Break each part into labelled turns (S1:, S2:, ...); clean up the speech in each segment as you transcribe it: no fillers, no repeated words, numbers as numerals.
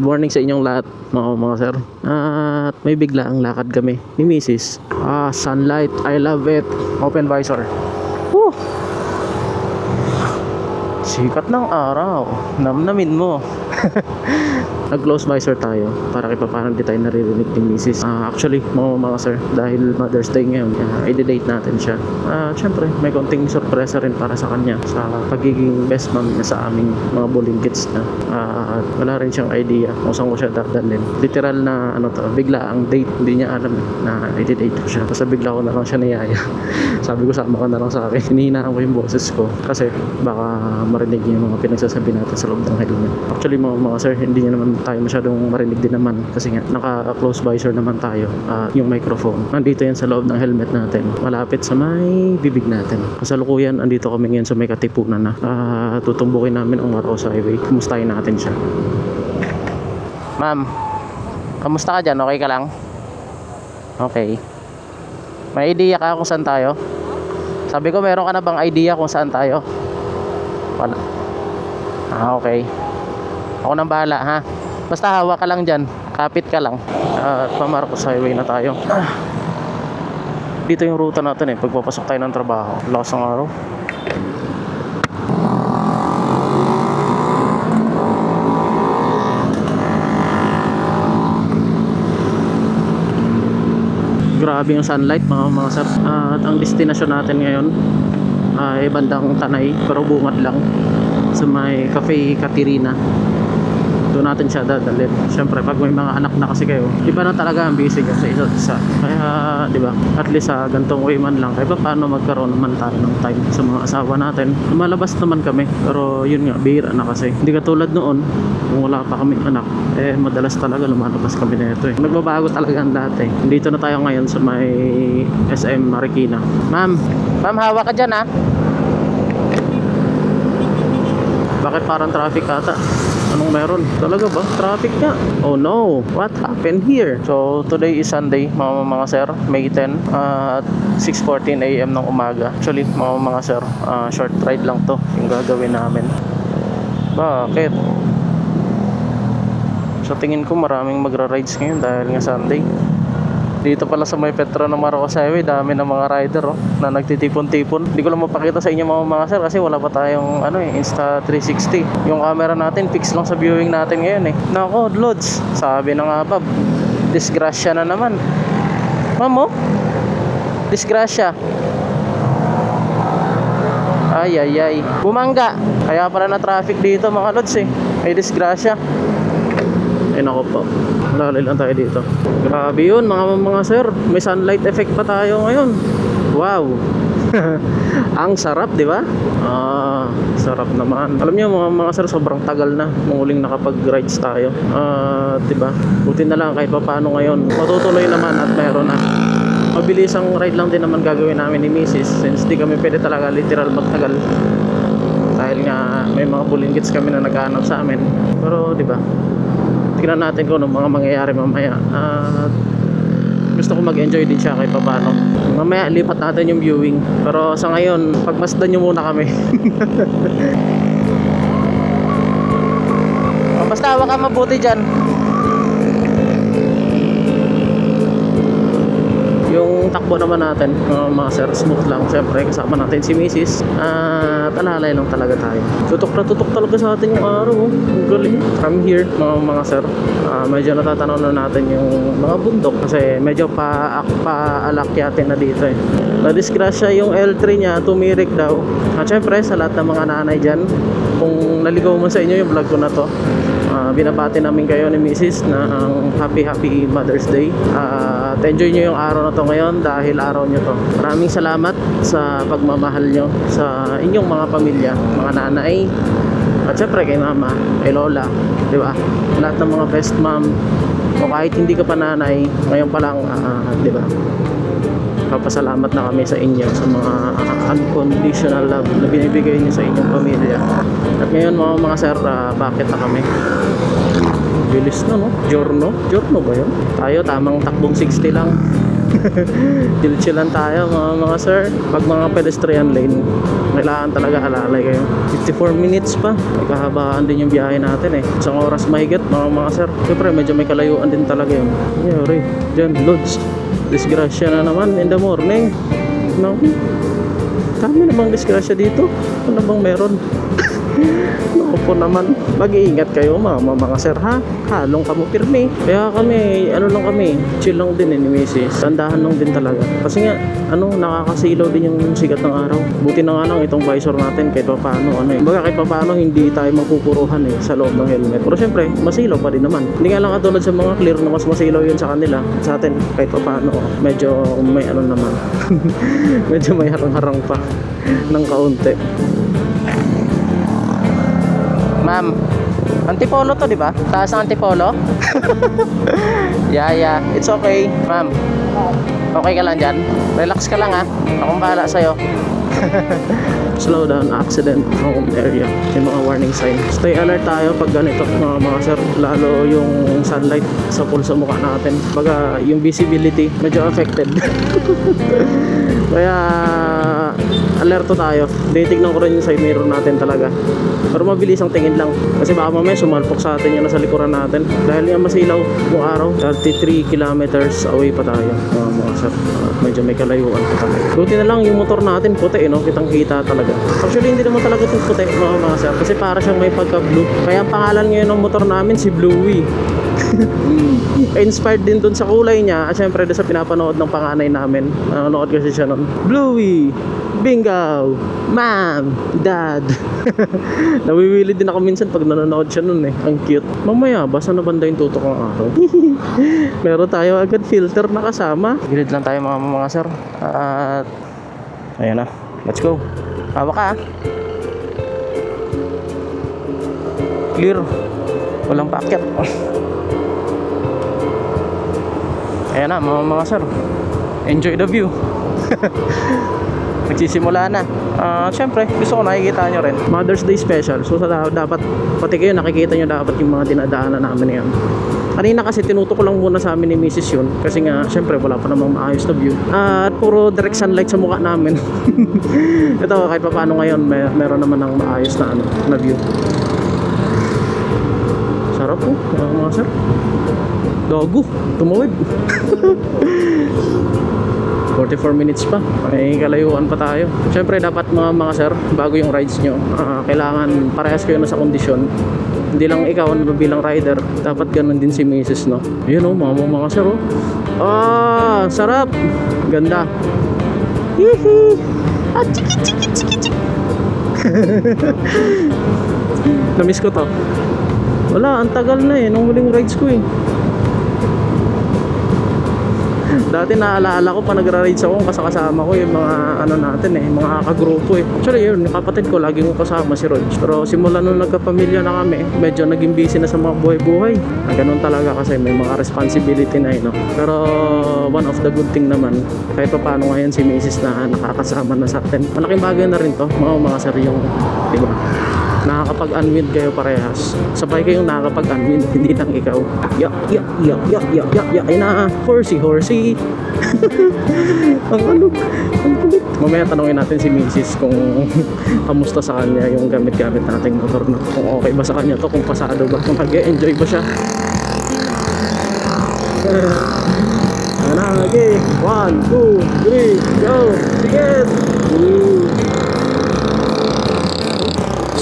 S1: morning sa inyong lahat mga sir. At may biglaang lakad kami ni Mrs. Sunlight, I love it. Open visor. Woo! Sikat ng araw. Namnamin mo. Nag-close visor tayo para kay paano di tayo naririnig ni Mrs. Actually, mga sir, dahil Mother's Day ngayon, i-date natin siya. Siyempre, may konting sorpresa rin para sa kanya sa pagiging best mom niya sa aming mga bullying kids na. Wala rin siyang idea kung saan ko siya dadalhin. Literal na bigla ang date, hindi niya alam na i-date ko siya. Basta bigla ko na lang siya niyaya. Sabi ko, sama ka na lang sa akin. Hinihinaan ko yung boses ko kasi baka marinig niya yung mga pinagsasabi natin sa loob ng helmet. Actually, mga sir, hindi niya naman tayo masyadong marinig din naman kasi nga naka-close visor naman tayo. Yung microphone nandito yan sa loob ng helmet natin, malapit sa may bibig natin. Kasalukuyan andito kami ngayon sa may Katipunan na. Tutumbukin namin ang Marcos Highway. Kumustahin natin siya. Ma'am, kamusta ka dyan? Okay ka lang? Okay. May idea ka kung saan tayo? Sabi ko, meron ka na bang idea kung saan tayo? Wala. Okay. Ako nang bahala, ha? Basta hawak ka lang dyan. Kapit ka lang. At pa-Marcos Highway na tayo. Dito yung ruta natin pagpapasok tayo ng trabaho. Lakas ng araw. Grabe yung sunlight mga sir. At ang destination natin ngayon ay bandang Tanay, pero bungad lang sa may Cafe Caterina. Doon natin siya dadalhin. Siyempre pag may mga anak na kasi kayo, iba na talaga ang busy sa isa't isa. Kaya di ba, at least sa gantong way man lang, kaya paano magkaroon naman tayo ng time sa mga asawa natin. Lumalabas naman kami, pero yun nga, bihira na kasi. Hindi katulad noon, kung wala pa kaming anak, madalas talaga lumalabas kami na ito. Nagbabago talaga ang dati. Dito na tayo ngayon sa may SM Marikina. Ma'am, hawak ka dyan, ha? Bakit parang traffic ata? Anong meron? Talaga ba? Traffic nga. Oh no, what happened here? So today is Sunday mga sir, May 10 at 6:14 AM ng umaga. Actually mga sir, short ride lang to yung gagawin namin. Bakit? Sa tingin ko maraming magra-rides ngayon dahil nga Sunday. Dito pala sa may Petro ng Marcos Highway, dami ng mga rider na nagtitipon-tipon. Hindi ko lang mapakita sa inyo mga sir kasi wala pa tayong Insta360. Yung camera natin fix lang sa viewing natin ngayon Nako, Lods, sabi na nga ba, disgrasya na naman. Mamo, disgrasya. Ay, bumangga. Kaya pala na traffic dito mga Lods May disgrasya. Ay nako po, lalay lang tayo dito. Grabe yun mga sir, may sunlight effect pa tayo ngayon. Wow. Ang sarap, di ba? Sarap naman. Alam niyo mga sir, sobrang tagal na nung huling nakapag-rides tayo. Di ba? Buti na lang kahit paano ngayon matutuloy naman at meron na. Mabilisang ride lang din naman gagawin namin ni Mrs. Since di kami pwede talaga literal magtagal. Dahil nga may mga bullying kids kami na naghahanap sa amin. Pero di ba? Tingnan natin kung ano mga mangyayari mamaya. Gusto ko mag-enjoy din siya kahit paano. Mamaya lipat natin yung viewing. Pero sa ngayon, pagmasdan nyo muna kami. Basta hawak ka mabuti dyan. Yung takbo naman natin mga sir, smooth lang. Siyempre kasama natin si Mrs. At alalay lang talaga tayo. Tutok na tutok talaga sa atin yung araw. Ang galing. From here mga sir, medyo natatanaw na natin yung mga bundok kasi medyo paalakyatin na dito Nadisgrasya yung L3 niya, tumirik daw. At syempre sa lahat ng mga nanay dyan, kung naligaw mo sa inyo yung vlog ko na to, binabati namin kayo ni Mrs. ng happy Mother's Day. At enjoy nyo yung araw na to ngayon dahil araw nyo to. Maraming salamat sa pagmamahal nyo sa inyong mga pamilya, mga nanay, at syempre kay mama, kay lola, di ba? Lahat ng mga best mom, o kahit hindi ka pa nanay, ngayon pa lang, di ba? Papasalamat na kami sa inyo sa mga unconditional love na binibigay niyo sa inyong pamilya. At ngayon mga sir, bakit na kami? Bilis na no? Giorno ba yun? Tayo tamang takbong 60 lang. Chill-chillan tayo mga sir. Pag mga pedestrian lane, kailangan talaga alalay kayo. 54 minutes pa. May kahabaan din yung biyahe natin eh. Isang oras mahigit mga sir. Siyempre medyo may kalayuan din talaga yun. Yuri, dyan, loads. Disgrasya na naman in the morning. No? Kami namang disgrasya dito. Ano bang meron? Naku po naman. Mag-iingat kayo mga sir ha. Halong kamo pirmi. Kaya kami, ano lang kami, chill lang din ni Mrs. Tandahan lang din talaga. Kasi nga, nakakasilaw din yung sigat ng araw. Buti na nga lang itong visor natin kahit pa paano. Baga kahit pa paano hindi tayo mapupuruhan sa loob ng helmet. Pero syempre, masilaw pa rin naman. Hindi nga lang katulad sa mga clear na mas masilaw yun sa kanila. Sa atin, kahit pa paano, medyo may naman. Medyo may harang-harang pa ng kaunti. Ma'am, Antipolo to, di ba? Taas ng Antipolo? Yeah. It's okay, ma'am. Okay ka lang dyan? Relax ka lang ha. Akong bahala sa'yo. Slow down, accident, prone area. Yung mga warning sign. Stay alert tayo pag ganito mga sir. Lalo yung sunlight sa pool sa mukha natin. Baga yung visibility medyo affected. Kaya alerto tayo. Titignan ko rin yung side mirror natin talaga. Pero mabilis ang tingin lang. Kasi baka mamaya sumalpok sa atin yung nasa likuran natin. Dahil yung masilaw buong araw. 33 kilometers away pa tayo mga sir. Medyo may kalayuan pa talaga. Buti na lang yung motor natin puti kitang kita talaga. Actually hindi naman talaga ito puti mga sir. Kasi para siyang may pagka blue. Kaya ang pangalan ngayon ng motor namin si Bluey. Inspired din dun sa kulay niya. At syempre doon sa pinapanood ng panganay namin. Nanonood kasi siya nun. Bluey, Bingo, Ma'am, Dad. Nawiwili din ako minsan pag nanonood siya nun eh. Ang cute. Mamaya, basta na banda yung tutok ng araw. Meron tayo agad filter na kasama. Gilid lang tayo mga sir. At ayan na. Let's go. Hawak ka. Clear. Walang paakyat. Ayan na mga sir. Enjoy the view. Nagsisimula na. Siyempre, gusto ko nakikita nyo rin Mother's Day special. So dapat, pati kayo nakikita nyo dapat yung mga dinadaanan namin yan. Kanina kasi tinutok ko lang muna sa amin ni Mrs. yun. Kasi nga, siyempre wala pa namang maayos na view. At puro direct sunlight sa mukha namin. Ito, kahit pa paano ngayon, meron naman ng maayos na view. Sarap po, mga sir. Gago, tumawid. 44 minutes pa, may kalayuan pa tayo. Siyempre dapat mga sir, bago yung rides nyo, kailangan parehas kayo na sa kondisyon. Hindi lang ikaw bilang rider, dapat ganun din si Mrs. no. Yun mga sir sarap, ganda. Hihi. Chiki. Namiss ko to. Wala, ang tagal na nung huling rides ko Dati naaalala ko pa nagra-rides ako kasama ko yung mga natin mga kagrupo Actually yun, yung kapatid ko lagi kong kasama si Rog. Pero simula nung nagkapamilya na kami, medyo naging busy na sa mga buhay-buhay. Ganun talaga kasi may mga responsibility na Pero one of the good thing naman, kahit pa paano ngayon si Mrs. na nakakasama na sa atin. Malaking bagay na rin to, mga sir yung, diba? Nakakapag-unwind kayo parehas. Sabay kayong nakakapag-unwind, hindi lang ikaw. Ya, ay na, horsey. ang kulit. Mamaya tanongin natin si Mrs. kung kamusta sa kanya yung gamit-gamit nating motor na. Kung okay ba sa kanya to, kung pasado ba, kung nag-enjoy ba siya. Okay, 1, 2, 3, go! Sige!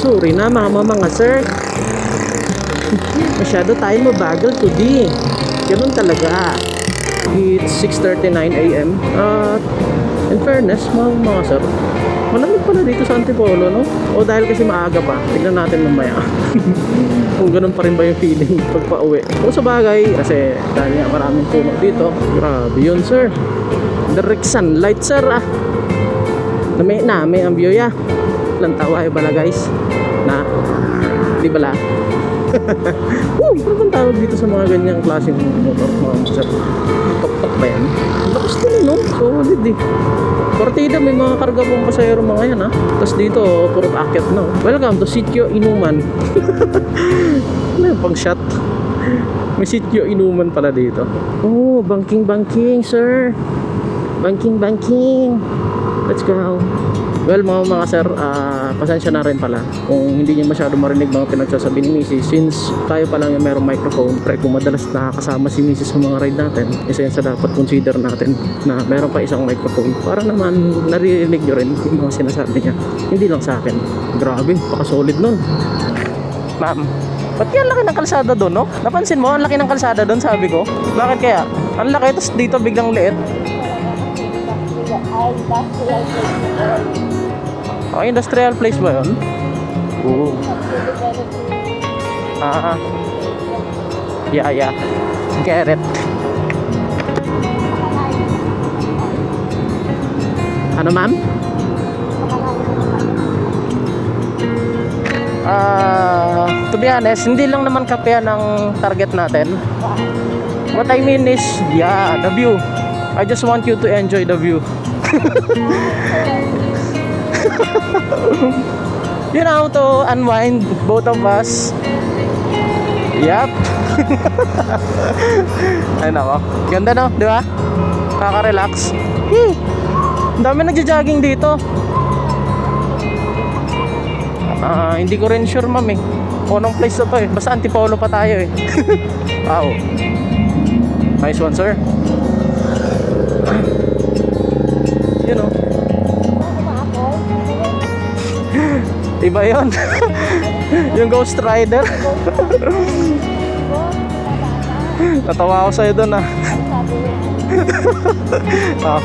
S1: Sorry na mga sir. Masyado tayo mabagal today. Ganun talaga. It's 6:39 AM. In fairness, mga sir, malamig pala dito sa Antipolo, no? O dahil kasi maaga pa. Tignan natin mamaya. Kung ganun pa rin ba yung feeling pag pauwi. O sa bagay, kasi dahil nga maraming puno dito. Grabe yun, sir. Direct sunlight, sir, Namin ang view, Lang tawa bala, guys. Na, di bala? Ano bang tawag dito sa mga ganyang klaseng motor, mga sir? Tok-tok ba yan? Lakas din, no? Solid, Partida, may mga karga pong pasayero mga yan, Tapos dito, puro akyat na. Welcome to Sitio Inuman. Ano yung pang shot? May Sitio Inuman pala dito. Oh, banking, sir. Banking. Let's go. Well, mga sir, pasensya na rin pala kung hindi niyo masyado marinig mga pinagsasabi ni Mrs. Since tayo pa lang yung merong microphone, pre, kung madalas nakakasama si Mrs. sa mga ride natin, isa yan sa dapat consider natin na meron pa isang microphone para naman naririnig nyo rin yung mga sinasabi niya. Hindi lang sa akin. Grabe, paka-solid nun. Ma'am, ba't yan laki ng kalsada doon, no? Napansin mo, ang laki ng kalsada doon, sabi ko. Bakit kaya? Ang laki, tapos dito biglang liit. Oh, industrial place ba yun? Oo. Yeah. Get it. Ano, ma'am? To be honest, hindi lang naman kape ang target natin. What I mean is, yeah, the view. I just want you to enjoy the view. You know, to unwind both of us. Yup. Ay nako, ganda no, di ba? Kaka-relax. Ang dami nagja-jogging dito. Hindi ko rin sure, ma'am, eh. Kung anong place na to, eh. Basta Antipolo pa tayo, eh. Wow. Nice one, sir. You know. Iba yun. Yung Ghost Rider. Natawa ako sa'yo dun, ah. Oh.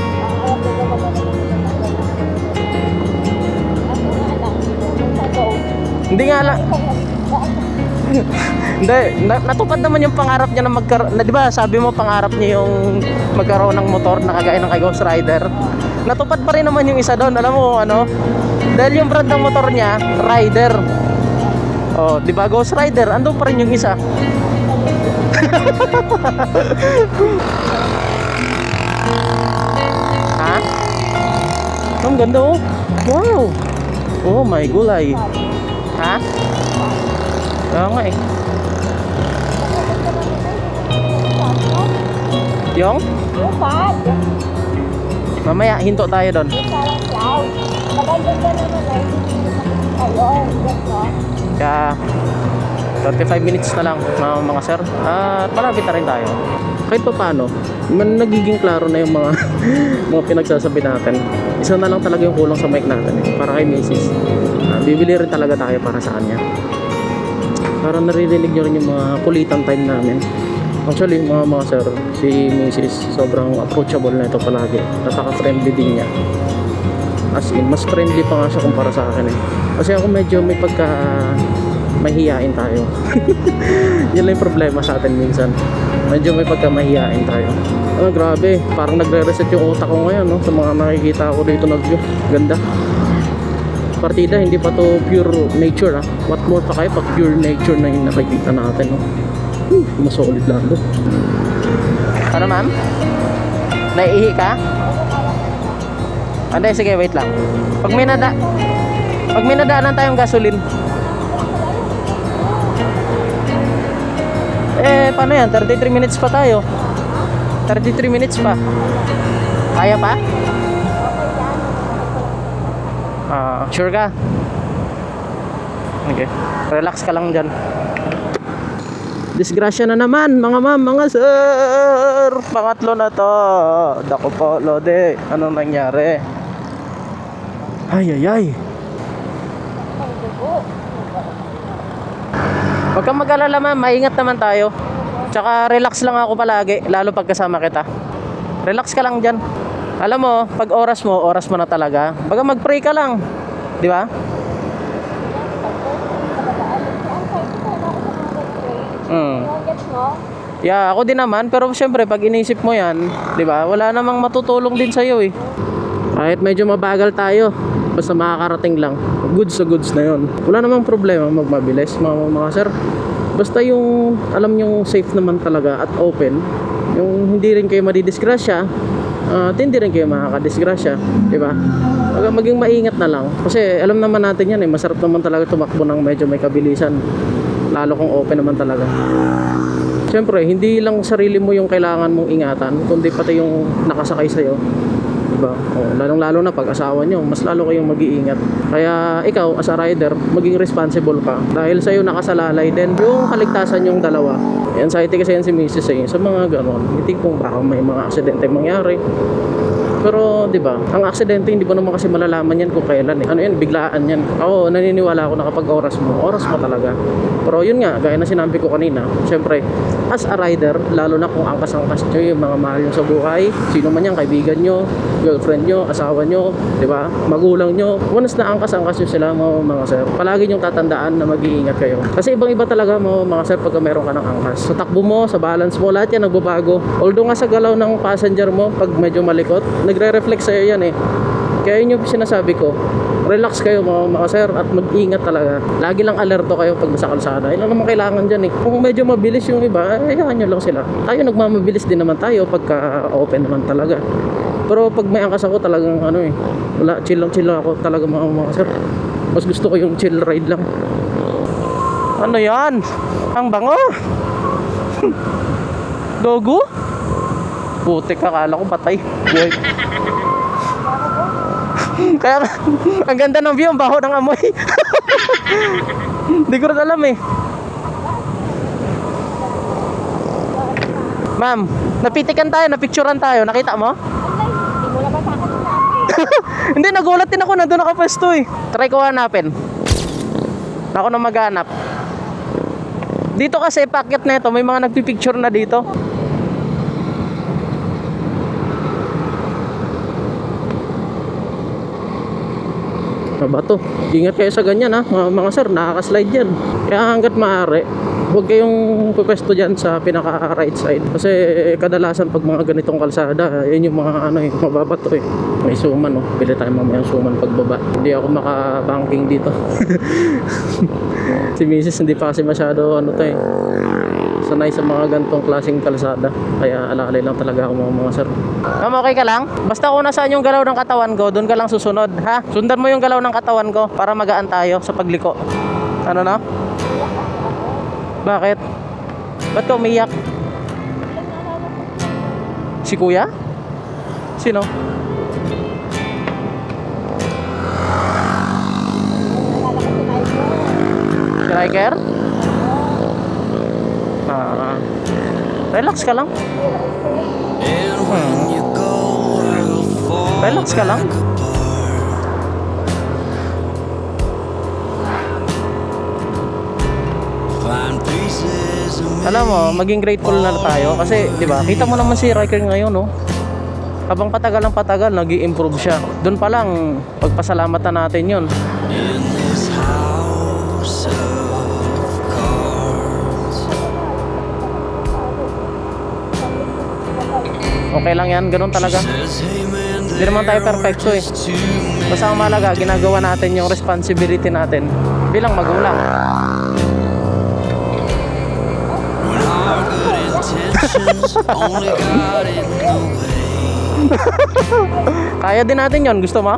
S1: Hindi nga lang. Hindi, natupad naman yung pangarap niya na magkaroon, na, di ba sabi mo pangarap niya yung magkaroon ng motor na kagaya ng kay Ghost Rider. Natupad pa rin naman yung isa doon, alam mo ano? Dahil yung brand ng motor niya, Rider. Oh, di ba Ghost Rider, andun pa rin yung isa. Ha? Ang ganda, oh. Wow. Oh my gulay. Ha? Oo nga, eh. Yung? Mamaya, hinto tayo doon. Kaya 35 minutes na lang, mga sir. At malapit na rin tayo. Kahit pa paano, nagiging klaro na yung mga mga pinagsasabi natin. Isa na lang talaga yung kulang sa mic natin, eh, para kay Mrs. Bibili rin talaga tayo para sa kanya. Para naririnig nyo rin yung mga kulitan time namin. Actually, mga sir, si Mrs. sobrang approachable na ito palagi. Napaka-friendly din niya. As in, mas friendly pa nga siya kumpara sa akin, eh. Kasi ako medyo may pagka mahihiyain tayo. Yan lang yung problema sa atin minsan. Medyo may pagka mahihiyain tayo. Grabe, parang nagre-reset yung utak ko ngayon, no? Sa mga nakikita ko dito na view. Ganda. Partida, hindi pa to pure nature, ah. What more pa kayo pag pure nature na yung nakikita natin, no? Masolid lang doon. Ano, ma'am? Naiihi ka? Anday, sige, wait lang. Pag may nadaanan tayong gasoline. Paano yan? 33 minutes pa tayo. 33 minutes pa. Kaya pa? Sure ka? Okay. Relax ka lang dyan. Disgrasya na naman, mga ma'am, mga sir. Pangatlo na to. Dako po, Lode. Anong nangyari? Ay. Huwag kang mag-alala, ma'am. Maingat naman tayo. Tsaka relax lang ako palagi, lalo pag kasama kita. Relax ka lang dyan. Alam mo, pag oras mo na talaga. Baga mag-pray ka lang. Di ba? Yeah, ako din naman. Pero syempre, pag inisip mo yan, di ba? Wala namang matutulong din sa'yo, eh. Kahit medyo mabagal tayo, basta makakarating lang. Goods na yun. Wala namang problema magmabilis, mga sir. Basta yung alam nyong safe naman talaga at open, yung hindi rin kayo madidisgrasya, at hindi rin kayo makakadisgrasya, di ba? Maging maingat na lang. Kasi alam naman natin yan, eh. Masarap naman talaga tumakbo ng medyo may kabilisan. Lalo kung open naman talaga. Siyempre, hindi lang sarili mo yung kailangan mong ingatan, kundi pati yung nakasakay sa'yo. Diba? O, lalong-lalo na pag asawa nyo, mas lalo kayong mag-iingat. Kaya ikaw, as a rider, maging responsible ka. Dahil sa'yo nakasalalay din yung kaligtasan yung dalawa. Anxiety kasi yan si Mrs. Sa mga ganon. Hindi kung baka may mga aksidente mangyari. Pero, di ba, ang aksidente hindi mo naman kasi malalaman yan kung kailan eh. Ano yan, biglaan yan. Ako, naniniwala ako na kapag oras mo talaga. Pero yun nga, gaya na sinabi ko kanina, syempre, as a rider, lalo na kung angkas-angkas nyo yung mga mahal nyo sa buhay, sino man yan, kaibigan nyo, girlfriend nyo, asawa nyo, di ba, magulang nyo, once na angkas-angkas nyo sila, mga sir, palagi nyo tatandaan na mag-iingat kayo. Kasi ibang-iba talaga, mga sir, pagka meron ka ng angkas. Sa takbo mo, sa balance mo, lahat yan nagbabago. Although nga sa galaw ng passenger mo, pag medyo malikot, nagre-reflect sa'yo yan eh. Kaya yun yung sinasabi ko, relax kayo mga sir at mag-ingat talaga. Lagi lang alerto kayo pag nasa kalsada. Yun lang naman kailangan dyan eh. Kung medyo mabilis yung iba, hayaan nyo lang sila. Tayo nagmamabilis din naman tayo pagka open naman talaga. Pero pag may angkas ako talagang ano eh, wala, chill lang ako talaga mga sir. Mas gusto ko yung chill ride lang. Ano yan? Ang bango! Dogo? Putik, akala ko patay. Boy. Kaya ang ganda ng view, ang baho ng amoy. Hindi ko rin alam eh. Ma'am, napitikan tayo, napicturean tayo. Nakita mo? Hindi, nagulat din ako. Nandun nakapwesto eh. Try ko hanapin. Ako na maghanap. Dito kasi packet na ito, may mga nagpipicture na dito. Bato. Ingat kayo sa ganyan ha, mga sir, nakaka-slide yan. Kaya hanggat maaari, huwag kayong pupwesto dyan sa pinaka right side. Kasi kadalasan pag mga ganitong kalsada, yun yung mga ano eh, mababato eh. May suman oh, pili tayo mamaya suman pagbaba. Hindi ako makabanking dito. Si Mrs. hindi pa kasi masyado ano to eh, sanay sa mga ganitong klaseng kalsada. Kaya alalay lang talaga ako mga sir. Ma'am, okay ka lang? Basta kung nasaan yung galaw ng katawan ko, doon ka lang susunod, ha? Sundan mo yung galaw ng katawan ko para magaan tayo sa pagliko. Ano na? Bakit? Ba't ka umiyak? Si kuya? Sino? Si Riker? Relax ka lang. Relax ka lang. Alam mo, maging grateful na tayo kasi 'di ba? Kita mo naman si Riker ngayon, no? Habang patagal ng patagal, nag-i-improve siya. Doon pa lang pagpasalamatan natin 'yon. Okay lang yan, ganun talaga. Hindi naman tayo perfecto eh. Basta ang mahalaga, ginagawa natin yung responsibility natin bilang magulang. Kaya din natin yon, gusto mo?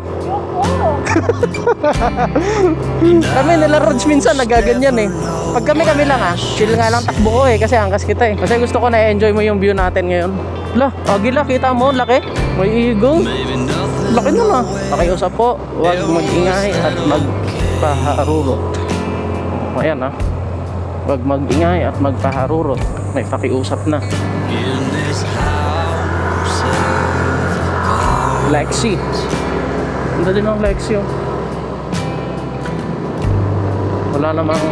S1: Kami nila Rods minsan nagaganyan eh. Pag kami lang chill nga lang takbo ko eh, kasi angkas kita eh. Kasi gusto ko na-enjoy mo yung view natin ngayon. Agila, kita mo, laki. May eagle. Laki na na. Pakiusap po, huwag mag-ingay at magpaharurot. Ayan ha. Huwag mag-ingay at magpaharurot. May pakiusap na. Lexi. Ganda din ang Lexi oh. Wala namang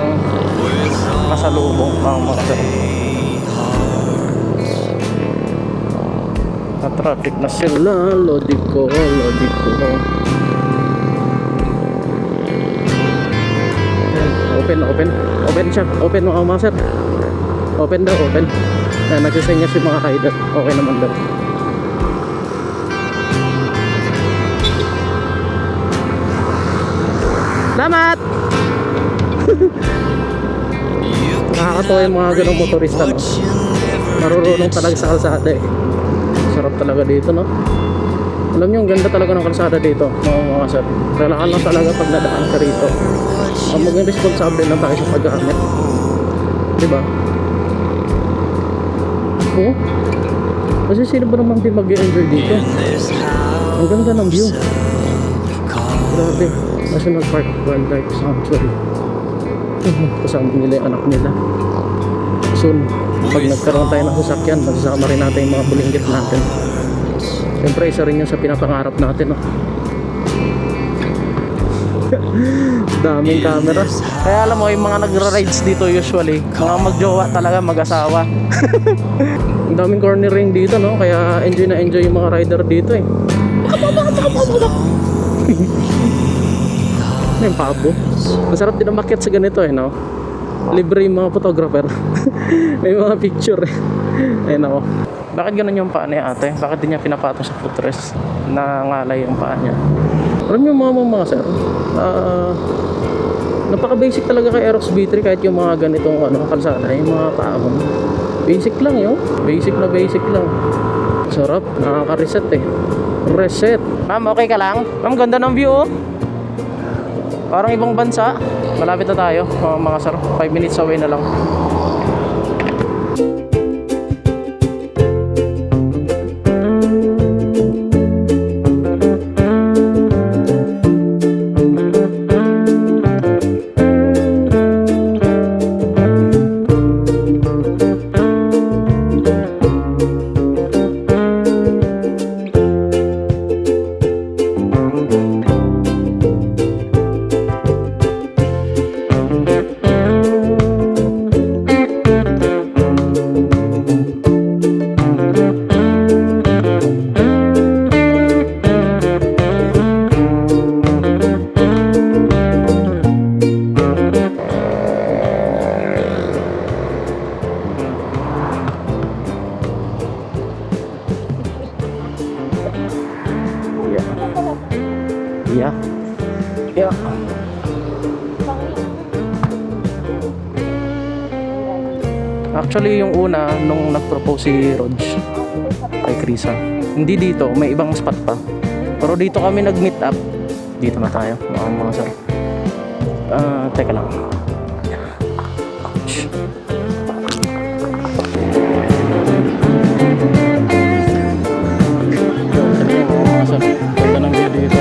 S1: masalubong mga sir. Na-traffic na sila. Lodi ko. Open siya. Open mga sir. Open daw. Nagsisenya si mga rider. Okay naman daw. Salamat! Nakakatawa yung mga ganong motorista, no? Marurunong talaga sa kalsada eh. Sarap talaga dito, no? Alam nyo, ang ganda talaga ng kalsada dito, mga sir. Kailangan lang talaga pag nadaan ka rito. Ang maging responsable lang tayo sa paggamit. Diba? Oo? Kasi sino ba naman din mag-enjoy dito? Ang ganda ng view. Grabe. National Park Wildlife Sanctuary. Kasama nila yung anak nila. Soon, pag nagkaroon tayo ng sasakyan, magsasama rin natin yung mga bulinggit natin. Siyempre, isa rin yun sa pinapangarap natin. Oh. Daming camera. Kaya alam mo, yung mga nagra-rides dito usually, mga magjowa talaga, mag-asawa. Ang daming corner ring dito, no? Kaya enjoy na enjoy yung mga rider dito eh. Ano yung pabo? Masarap din ang makyat sa ganito eh, no? Libre yung mga photographer. May mga picture eh. Ayun ako. Bakit ganun yung paa niya ate? Bakit din niya pinapatong sa footrest na ngalay yung paa niya? Alam niyo mga sir, napaka-basic talaga kay Aerox B3 kahit yung mga ganitong kalsada, yung mga paahon. Basic lang yun. Basic lang. Sarap. Nakaka-reset eh. Reset. Ma'am, okay ka lang? Ma'am, ganda ng view oh. Parang ibang bansa. Malapit na tayo mga sir. 5 minutes away na lang. Yeah. Actually, yung una, nung nag-propose si Rog kay Krisa, hindi dito, may ibang spot pa. Pero dito kami nag-meet up. Dito na tayo, mga sir. Teka lang. Ganda ng view dito.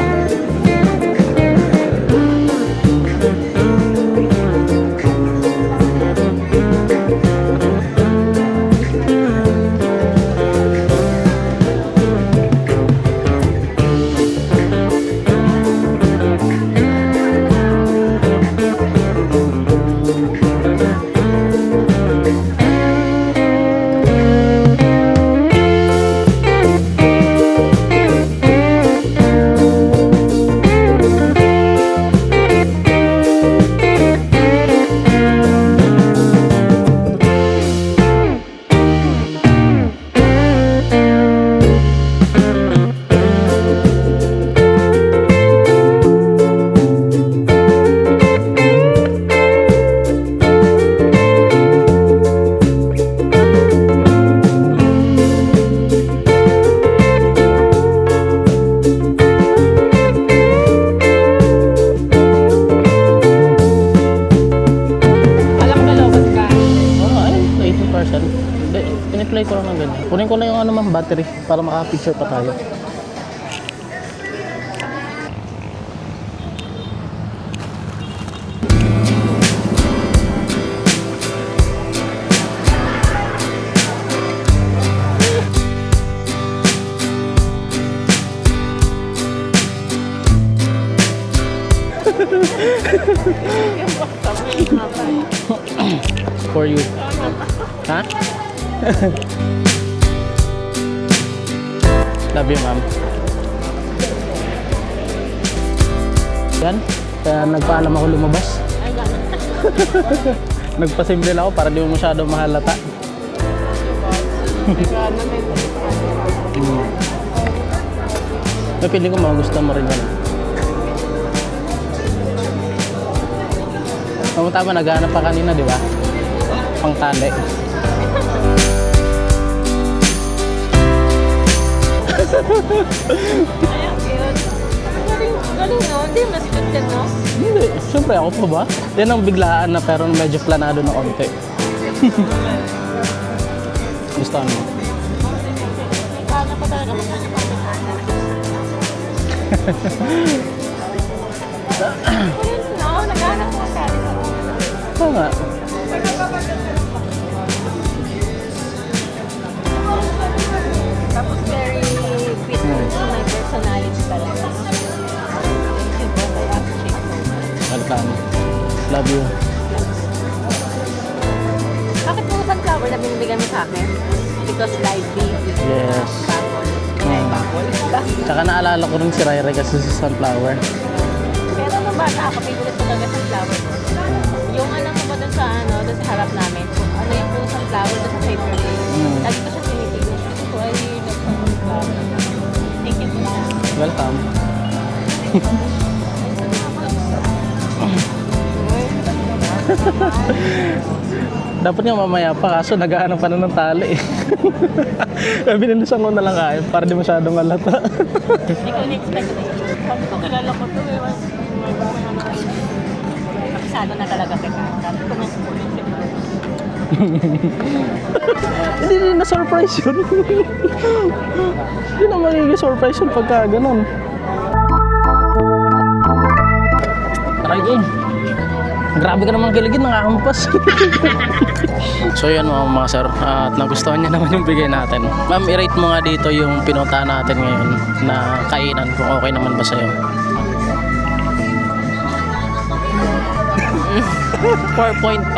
S1: Piniplay ko lang ng ganyan. Kunin ko na yung battery para maka-picture pa tayo. For you. Ha? Love you, ma'am. Yan, kaya nagpaalam ako lumabas. Nagpasimple lang ako para di mo masyado mahalata. Napili ko magustuhan mo rin yan. Tama, naghahanap pa kanina, di ba? Pang tali.
S2: Galing no? Hindi mo na-scripted no?
S1: Hindi, siyempre ako pa ba? Yan ang biglaan na pero medyo planado na konti. Gusto mo?
S2: Paano pa talaga? No, naghanap ko sa
S1: Oo nga.
S2: Tapos very fit to my personality talaga. Thank you, but I appreciate it.
S1: Welcome. Love you.
S2: Bakit mo sunflower na binibigyan mo sa akin? Because lively.
S1: Yes.
S2: Bacol. Ay, bacol.
S1: Tsaka naalala ko rin si Rai kasi sa sunflower.
S2: Pero nung bata ako, favorite ko talaga sunflower. Yung alam mo ba dun sa dun sa harap namin, kung ano yung puro sunflower dun sa paper plate. Lagi ko siya tinitignan. So, I really love sunflower. Thank you po na.
S1: Welcome. Dapat nga mamaya pa kaso naghahanap pa na ng tali. Binilisan ko na lang kain para di masyadong halata.
S2: Hindi ko in-expect. Sabi ko, kilala ko to eh. Kapisado na talaga kita. Sabi ko na
S1: Hindi na surprise yun. Hindi na magiging surprise yun pagka ganun. Aray ko. Grabe ka naman kiligin, nakakampas. So yan mga sir, at nagustuhan niya naman yung bigay natin. Ma'am, i-rate mo nga dito yung pinuntahan natin ngayon na kainan, kung okay naman ba sa'yo.
S2: 4.5.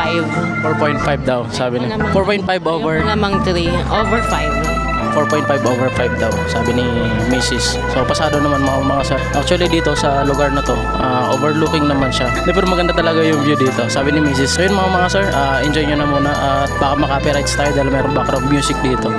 S1: 4.5 daw, sabi niya. 4.5 over.
S2: Yung namang 3. Over 5.
S1: 4.5 over 5 daw, sabi ni Mrs. So pasado naman mga sir. Actually dito sa lugar na to, overlooking naman siya. Pero maganda talaga yung view dito, sabi ni Mrs. So yun mga sir, enjoy nyo na muna at baka maka-copyrights tayo dahil mayroong background music dito.